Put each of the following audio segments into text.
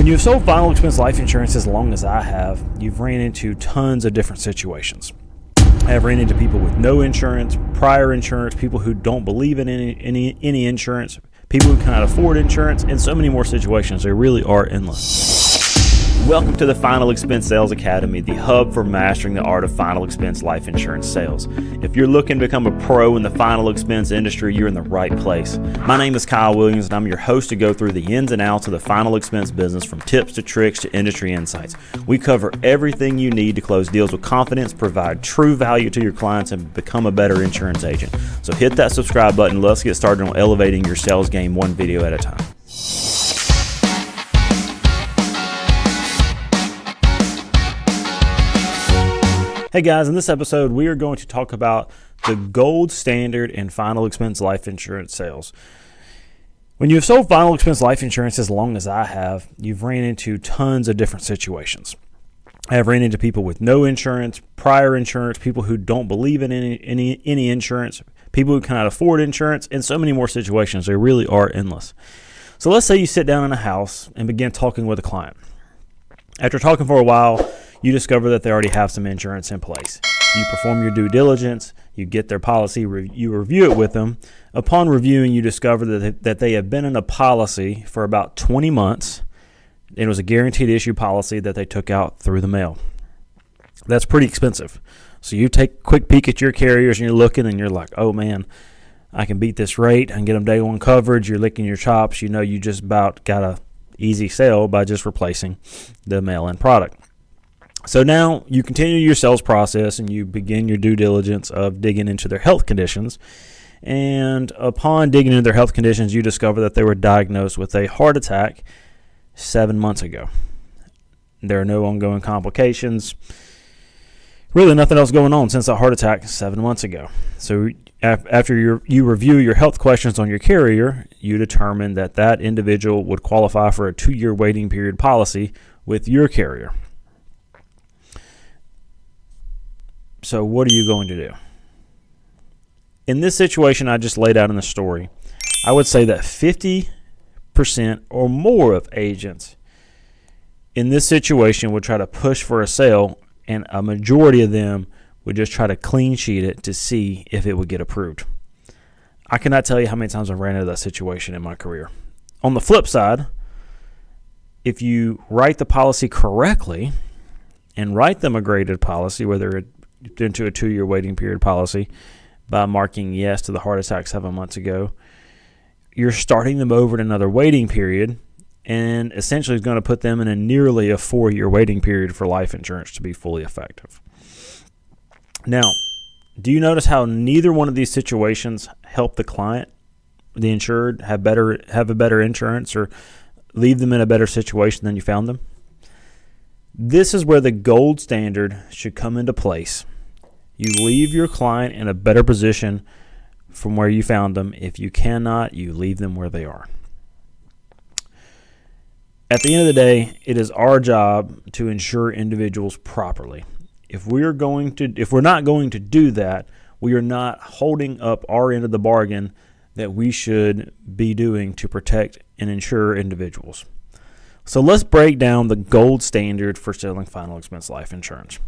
you've sold final expense life insurance as long as I have, you've ran into tons of different situations. I have ran into people with no insurance, prior insurance, people who don't believe in any insurance, people who cannot afford insurance, and so many more situations. They really are endless. Welcome to the Final Expense Sales Academy, the hub for mastering the art of final expense life insurance sales. If you're looking to become a pro in the final expense industry, you're in the right place. My name is Kyle Williams, and I'm your host to go through the ins and outs of the final expense business, from tips to tricks to industry insights. We cover everything you need to close deals with confidence, provide true value to your clients, and become a better insurance agent. So hit that subscribe button. Let's get started on elevating your sales game one video at a time. Hey guys, in this episode, we are going to talk about the gold standard in final expense life insurance sales. When you've sold final expense life insurance as long as I have, you've ran into tons of different situations. I have ran into people with no insurance, prior insurance, people who don't believe in any insurance, people who cannot afford insurance, and so many more situations. They really are endless. So let's say you sit down in a house and begin talking with a client. After talking for a while, you discover that they already have some insurance in place. You perform your due diligence, you get their policy, you review it with them. Upon reviewing, you discover that they have been in a policy for about 20 months. It was a guaranteed issue policy that they took out through the mail. That's pretty expensive. So you take a quick peek at your carriers and you're looking and you're like, oh man, I can beat this rate. I can get them day one coverage. You're licking your chops. You know you just about got a easy sale by just replacing the mail-in product. So now you continue your sales process and you begin your due diligence of digging into their health conditions. And upon digging into their health conditions, you discover that they were diagnosed with a heart attack 7 months ago. There are no ongoing complications. Really nothing else going on since that heart attack 7 months ago. So after you review your health questions on your carrier, you determine that that individual would qualify for a 2-year waiting period policy with your carrier. So what are you going to do? In this situation I just laid out in the story, I would say that 50% or more of agents in this situation would try to push for a sale, and a majority of them would just try to clean sheet it to see if it would get approved. I cannot tell you how many times I've ran into that situation in my career. On the flip side, if you write the policy correctly and write them a graded policy, whether it into a 2-year waiting period policy by marking yes to the heart attack 7 months ago, you're starting them over at another waiting period, and essentially is going to put them in a nearly a 4-year waiting period for life insurance to be fully effective. Now, do you notice how neither one of these situations help the client, the insured, have a better insurance or leave them in a better situation than you found them? This is where the gold standard should come into place. You leave your client in a better position from where you found them. If you cannot, you leave them where they are. At the end of the day, it is our job to insure individuals properly. If we're not going to do that, we are not holding up our end of the bargain that we should be doing to protect and insure individuals. So let's break down the gold standard for selling final expense life insurance.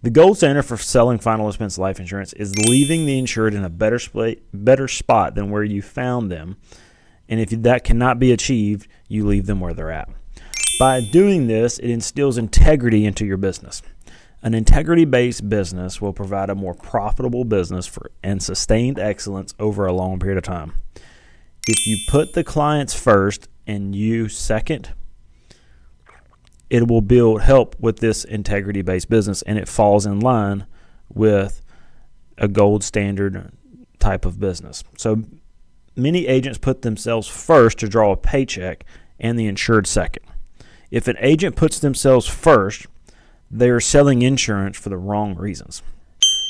The gold standard for selling final expense life insurance is leaving the insured in a better spot than where you found them. And if that cannot be achieved, you leave them where they're at. By doing this, it instills integrity into your business. An integrity-based business will provide a more profitable business and sustained excellence over a long period of time. If you put the clients first and you second, it will help with this integrity-based business, and it falls in line with a gold standard type of business. So many agents put themselves first to draw a paycheck and the insured second. If an agent puts themselves first, they are selling insurance for the wrong reasons.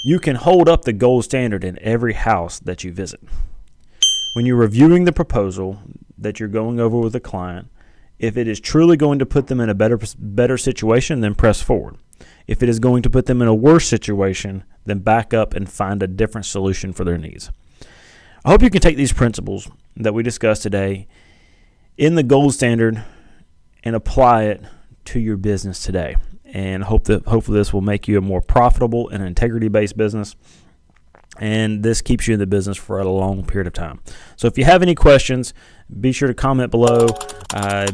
You can hold up the gold standard in every house that you visit. When you're reviewing the proposal that you're going over with a client, if it is truly going to put them in a better situation, then press forward. If it is going to put them in a worse situation, then back up and find a different solution for their needs. I hope you can take these principles that we discussed today in the gold standard and apply it to your business today. And hopefully this will make you a more profitable and integrity-based business. And this keeps you in the business for a long period of time. So if you have any questions, be sure to comment below.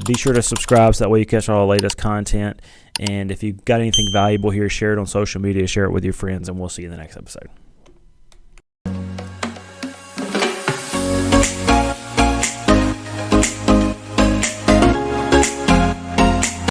Be sure to subscribe so that way you catch all the latest content. And if you've got anything valuable here, share it on social media, share it with your friends, and we'll see you in the next episode.